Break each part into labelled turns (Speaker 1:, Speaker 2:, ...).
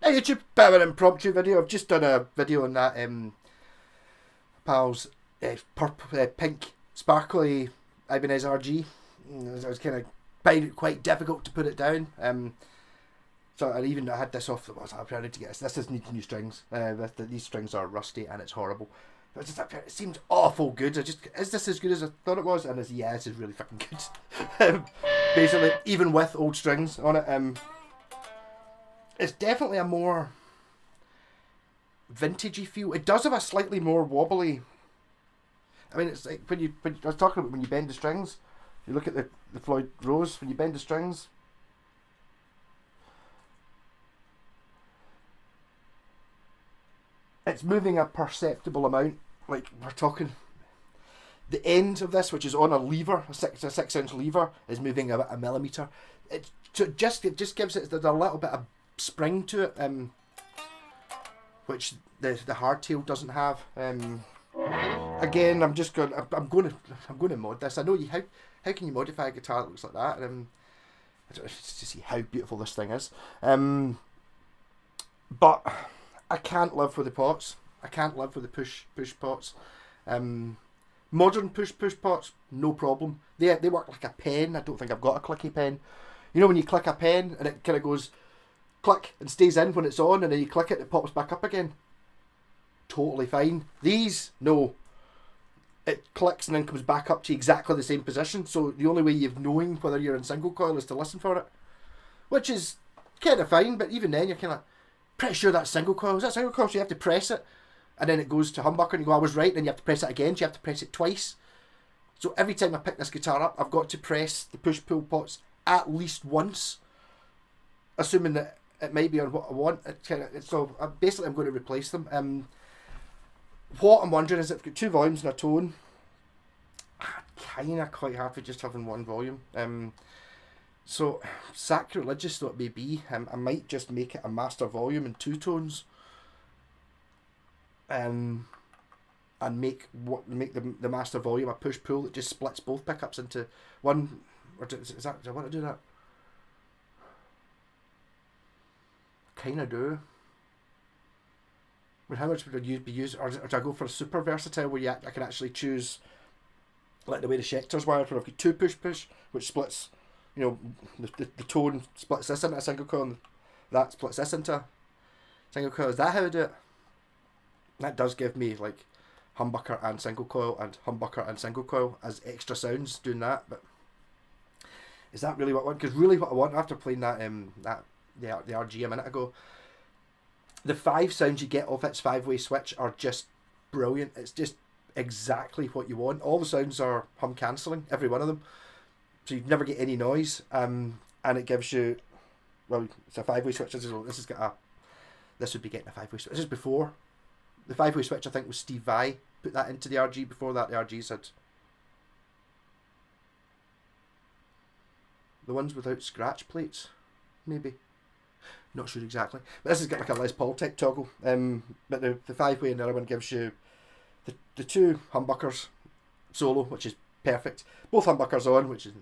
Speaker 1: Hey YouTube, bit of an impromptu video. I've just done a video on that pal's pink sparkly Ibanez RG. I was kind of finding it quite difficult to put it down. So I had this off. I need to get this. This does need new strings. These strings are rusty and it's horrible. It seemed awful good. Is this as good as I thought it was? And yeah, this is really fucking good. Basically, even with old strings on it, it's definitely a more vintagey feel. It does have a slightly more wobbly. I mean, it's like I was talking about when you bend the strings. You look at the Floyd Rose, when you bend the strings. It's moving a perceptible amount. Like, we're talking, the end of this, which is on a lever, a 6-inch lever, is moving about a millimetre. It just gives it, there's a little bit of spring to it, which the hardtail doesn't have. Again, I'm going to mod this. I know how can you modify a guitar that looks like that? Just to see how beautiful this thing is. But I can't live with the pots. I can't live with the push pots. Modern push pots, no problem. They work like a pen. I don't think I've got a clicky pen. You know when you click a pen and it kind of goes click and stays in when it's on, and then you click it, it pops back up again. Totally fine. These, no. It clicks and then comes back up to exactly the same position. So the only way you've knowing whether you're in single coil is to listen for it, which is kind of fine. But even then, you're kind of pretty sure that's single coil. Is that single coil? So you have to press it, and then it goes to humbucker, and you go, I was right. And then you have to press it again. So you have to press it twice. So every time I pick this guitar up, I've got to press the push-pull pots at least once, assuming that it might be on what I want. So basically, I'm going to replace them. What I'm wondering is, if I've got two volumes and a tone, I'm kind of quite happy just having one volume. So sacrilegious though it may be, I might just make it a master volume in two tones, and make the master volume a push pull that just splits both pickups into one. Or do I want to do that? Kind of do. I mean, how much would I be used, or do I go for a super versatile where I can actually choose, like the way the Schecter's wired, where I've got two push, which splits, you know, the tone splits this into a single coil, and that splits this into a single coil. Is that how I do it? That does give me like humbucker and single coil and humbucker and single coil as extra sounds doing that. But is that really what I want? Because really what I want after playing that the RG a minute ago, the 5 sounds you get off its 5-way switch are just brilliant. It's just exactly what you want. All the sounds are hum cancelling, every one of them, so you never get any noise. And it gives you, well, it's a 5-way switch. This would be getting a 5-way switch. This is before the 5-way switch. I think was Steve Vai put that into the RG. Before that, the RGs had the ones without scratch plates, maybe. Not sure exactly. But this has got like a Les Paul type toggle. But the 5-way and the other one gives you the two humbuckers solo, which is perfect. Both humbuckers on, which is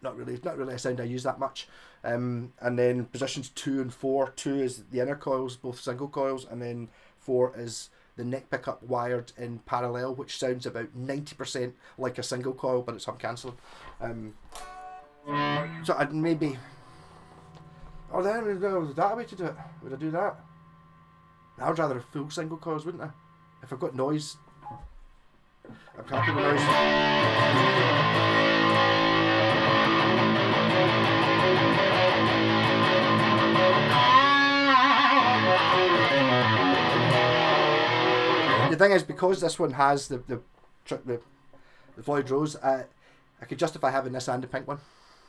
Speaker 1: not really a sound I use that much. And then positions 2 and 4. 2 is the inner coils, both single coils, and then 4 is the neck pickup wired in parallel, which sounds about 90% like a single coil, but it's hum cancelling. So I'd maybe. Or then is that a way to do it? Would I do that? I would rather have full single coils, wouldn't I? If I've got noise, I'm happy with noise. The thing is, because this one has the Floyd Rose, I could justify having this and the pink one.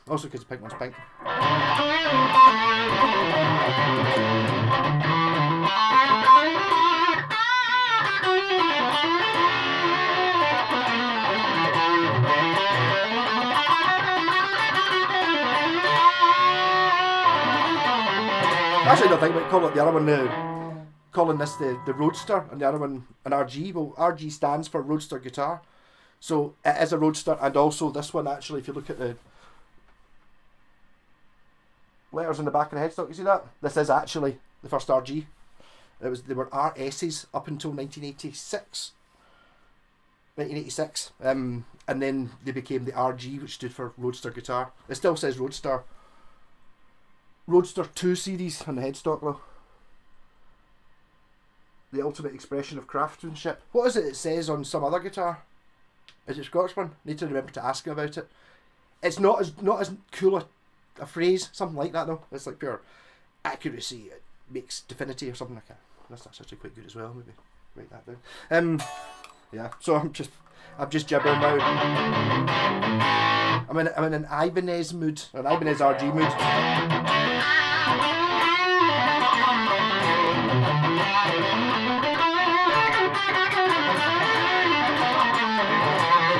Speaker 1: Also because the pink one's pink. Actually, I don't think we call it the other one, calling this the Roadster, and the other one an RG. Well, RG stands for Roadster Guitar. So it is a Roadster, and also this one, actually, if you look at the letters in the back of the headstock, you see that? This is actually the first RG. They were RSs up until 1986. 1986, and then they became the RG, which stood for Roadster Guitar. It still says Roadster. Roadster 2 series on the headstock though. The ultimate expression of craftsmanship. What is it says on some other guitar? Is it Scotsman? Need to remember to ask him about it. It's not as cool a phrase, something like that though. It's like pure accuracy. It makes definity or something like that. That's actually quite good as well. Maybe write that down. Yeah. So I'm just gibbering now. I'm in an Ibanez mood, an Ibanez RG mood.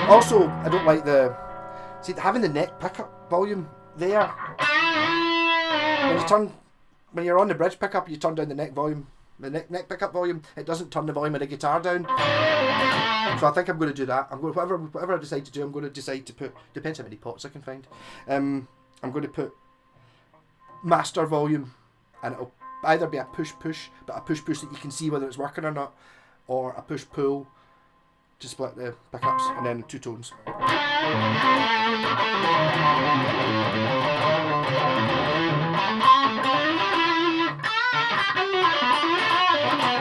Speaker 1: Also, I don't like having the neck pickup volume there. When you're on the bridge pickup, you turn down the neck volume, the neck pickup volume. It doesn't turn the volume of the guitar down. So I think I'm going to do that. Whatever I decide to do, I'm going to decide to put. Depends how many pots I can find. I'm going to put master volume, and it'll either be a push, but a push that you can see whether it's working or not, or a push pull to split the pickups, and then 2 tones.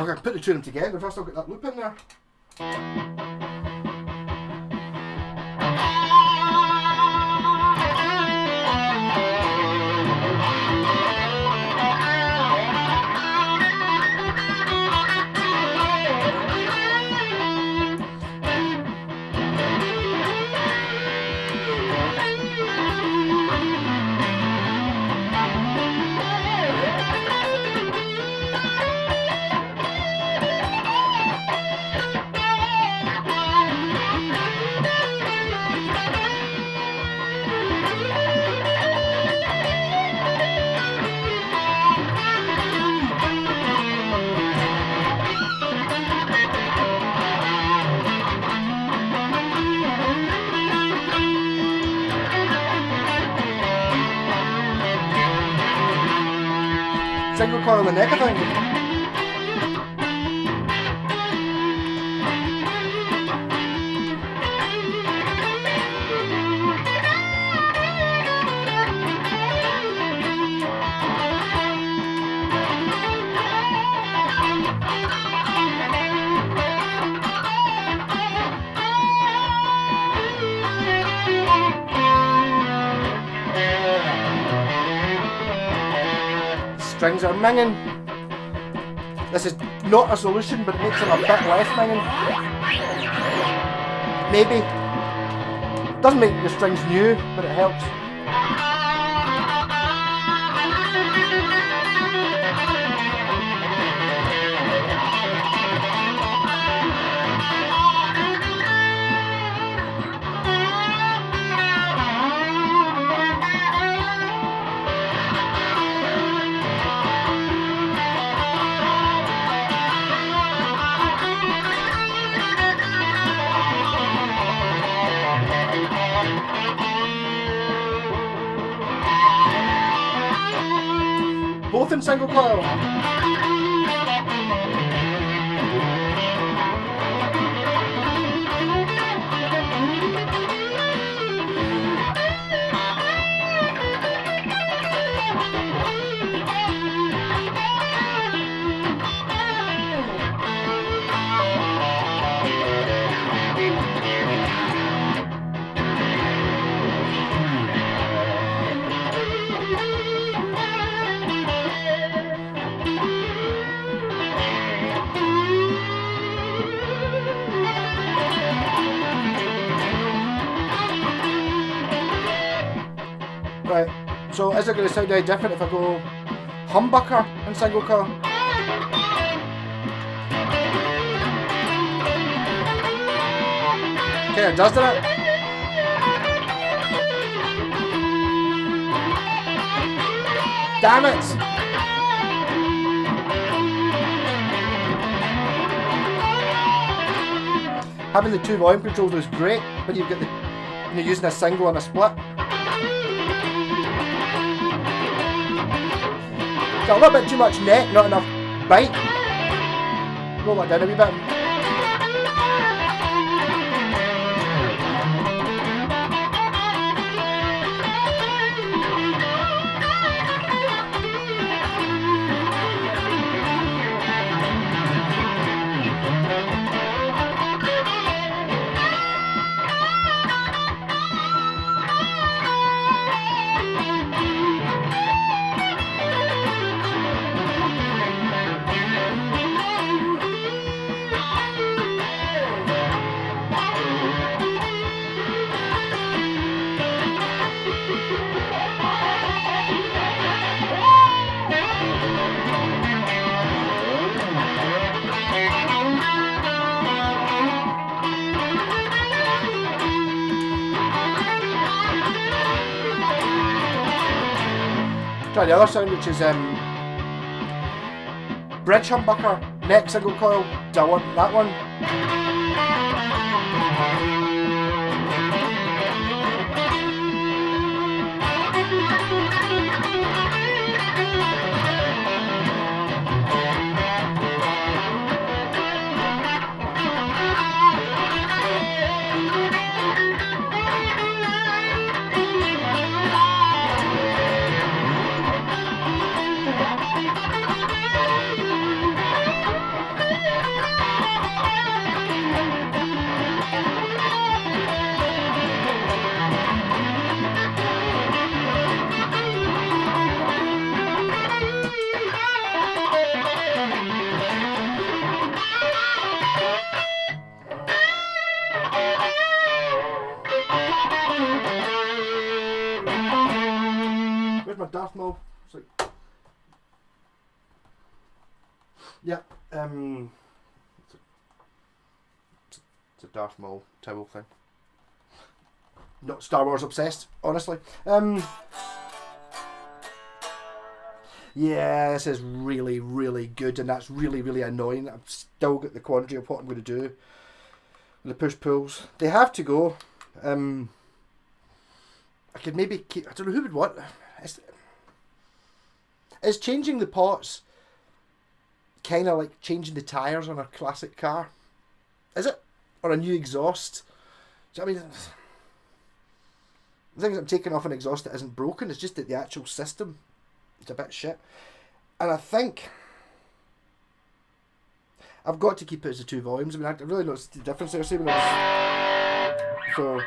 Speaker 1: Okay, put the two of them together. First I'll get that loop in there. Single coil on the neck, I think. Strings are minging. This is not a solution, but it makes them a bit less minging. Maybe. Doesn't make the strings new, but it helps. Both in single coil. Right, so is it going to sound any different if I go humbucker in single coil? Okay, it does, doesn't it? Damn it! Having the 2 volume controls is great when you've got when you're using a single and a split. Got a little bit too much neck, not enough bite. Roll that down a wee bit. Try the other sound, which is bridge humbucker, neck single coil. Do I want that one? Where's my Darth Maul? It's like, yeah, it's a Darth Maul towel thing. Not Star Wars obsessed, honestly. Yeah, this is really, really good, and that's really, really annoying. I've still got the quandary of what I'm going to do with the push-pulls. They have to go. I could maybe keep... I don't know who would want... Is changing the pots kind of like changing the tyres on a classic car? Is it? Or a new exhaust? Do you know what I mean? The thing is, I'm taking off an exhaust that isn't broken. It's just that the actual system is a bit shit. And I think I've got to keep it as the 2 volumes. I mean, I really noticed the difference there. See when I was... So...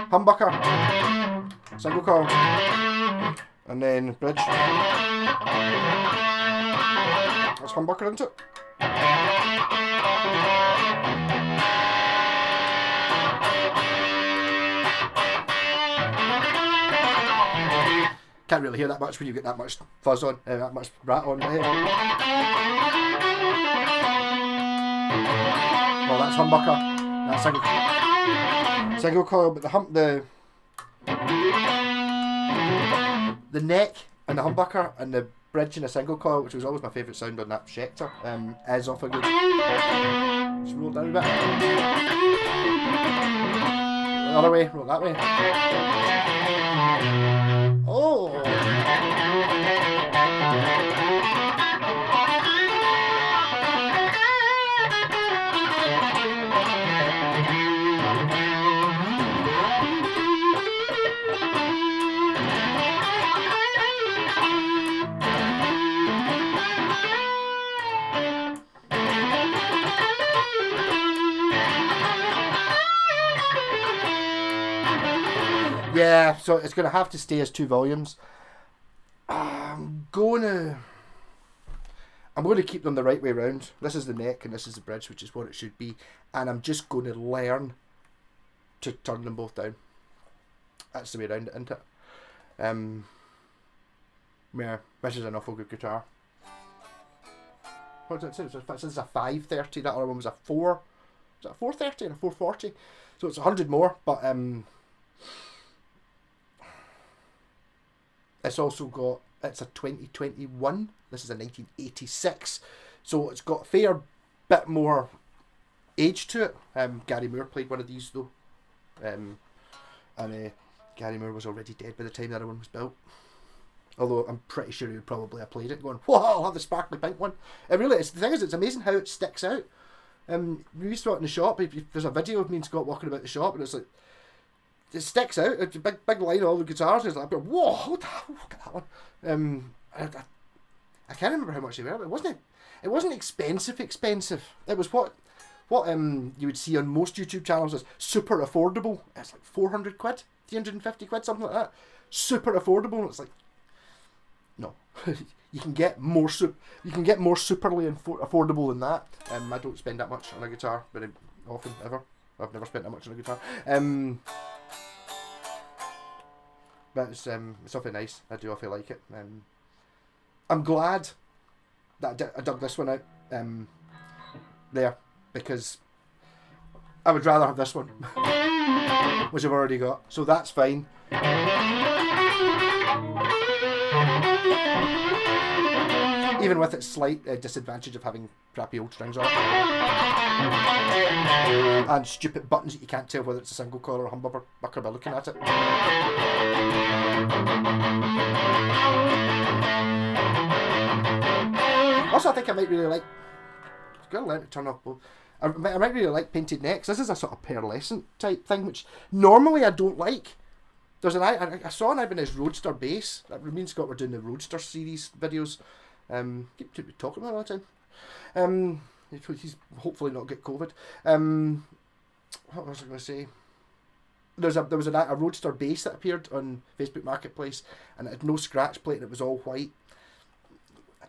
Speaker 1: humbucker, single coil, and then bridge. That's humbucker, isn't it? Can't really hear that much when you get that much fuzz on, that much rat on the head. Well, that's humbucker. That's single coil, but the neck and the humbucker and the bridge and a single coil, which was always my favourite sound on that Schecter, is off a good. Just roll down a bit. The other way, roll that way. Oh! Yeah, so it's going to have to stay as 2 volumes. I'm going to keep them the right way around. This is the neck and this is the bridge, which is what it should be. And I'm just going to learn to turn them both down. That's the way around it, isn't it? Yeah, this is an awful good guitar. What did it say? This is a 530. That other one was a 4. Is that a 430 and a 440? So it's 100 more, but it's also got, it's a 2021. This is a 1986. So it's got a fair bit more age to it. Gary Moore played one of these though. And Gary Moore was already dead by the time the other one was built. Although I'm pretty sure he would probably have played it going, whoa, I'll have the sparkly pink one. It really is. The thing is, it's amazing how it sticks out. We used to it in the shop. There's a video of me and Scott walking about the shop, and it's like, it sticks out. It's a big line of all the guitars. And it's like, whoa, look at that one. I can't remember how much they were, but it wasn't expensive. It was what you would see on most YouTube channels as super affordable. It's like 400 quid, 350 quid, something like that. Super affordable. It's like, no. You can get more superly affordable than that. I don't spend that much on a guitar very often, ever. I've never spent that much on a guitar. But it's awfully nice. I do awfully like it. I'm glad that I dug this one out there, because I would rather have this one, which I've already got. So that's fine. Even with its slight disadvantage of having crappy old strings on it. And stupid buttons that you can't tell whether it's a single coil or a humbucker by looking at it. Also, I think I might really like... I've got to learn to turn off both. I might really like painted necks. This is a sort of pearlescent type thing, which normally I don't like. There's I saw an Ibanez Roadster bass. Me and Scott were doing the Roadster series videos. Keep talking about it all the time. He's hopefully not get COVID. What was I going to say? There was a Roadster bass that appeared on Facebook Marketplace, and it had no scratch plate, and it was all white. I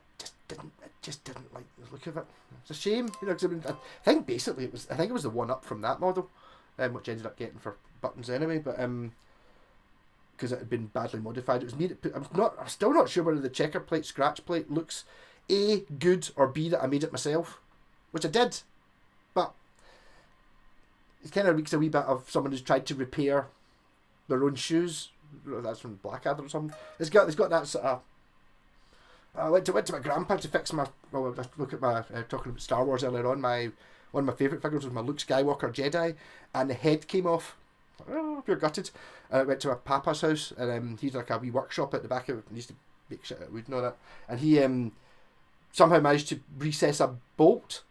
Speaker 1: just didn't like the look of it. It's a shame, you know. Cause I think basically it was the one up from that model, which I ended up getting for buttons anyway. But because it had been badly modified, it was me that put. I'm still not sure whether the checker plate, scratch plate looks A, good, or B, that I made it myself, which I did. But it kind of reeks a wee bit of someone who's tried to repair their own shoes. That's from Blackadder or something. It's got that sort of. I went to my grandpa to fix my. Well, look at my talking about Star Wars earlier on. One of my favourite figures was my Luke Skywalker Jedi, and the head came off. Oh, pure gutted. I went to my papa's house, and he's like a wee workshop at the back of it. He used to make shit out of wood and all that. And he somehow managed to recess a bolt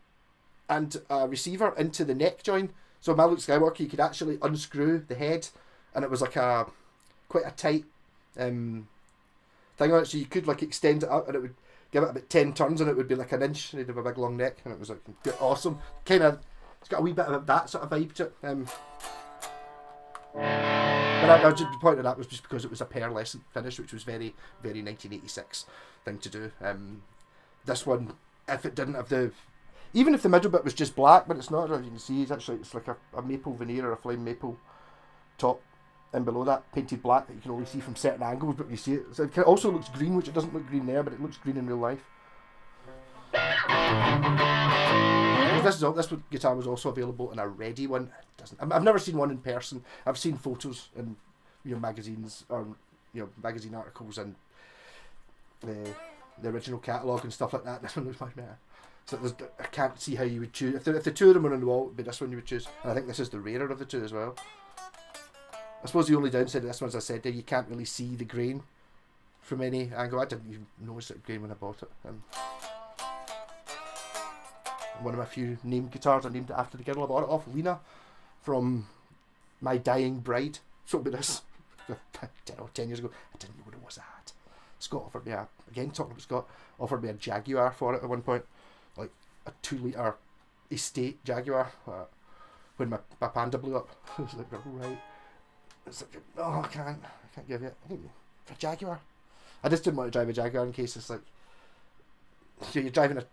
Speaker 1: and a receiver into the neck joint. So my Luke Skywalker, you could actually unscrew the head, and it was like quite a tight thing on it. So you could like extend it out, and it would give it about 10 turns, and it would be like an inch. And he'd have a big long neck, and it was like awesome. Kind of, it's got a wee bit of that sort of vibe to it. But I just pointed that was just because it was a pearlescent finish, which was very, very 1986 thing to do. This one, if it didn't have even if the middle bit was just black, but it's not, as you can see, it's like a maple veneer or a flame maple top, and below that painted black that you can only see from certain angles, but you see it. So it also looks green, which it doesn't look green there, but it looks green in real life. This guitar was also available in a ready one. It doesn't. I've never seen one in person. I've seen photos in magazines or magazine articles and the original catalogue and stuff like that. This one looks much better. So I can't see how you would choose. If the two of them were on the wall, it would be this one you would choose. And I think this is the rarer of the two as well. I suppose the only downside of this one, as I said, you can't really see the grain from any angle. I didn't even notice that grain when I bought it. One of my few named guitars I named it after the girl I bought it off, Lena, from My Dying Bride. So it'll be this. 10 years ago. I didn't know what it was at. Scott offered me offered me a Jaguar for it at one point. Like a 2-litre estate Jaguar. When my Panda blew up. I was like, right. It's like, no, I can't give you it. For a Jaguar. I just didn't want to drive a Jaguar in case it's like, you're driving it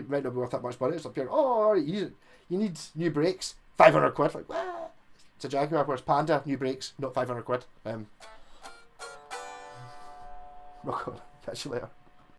Speaker 1: might not be worth that much money. It's like, you need new brakes, 500 quid. Like, what? It's a Jaguar, whereas Panda, new brakes, not 500 quid. Rock on. Catch you later.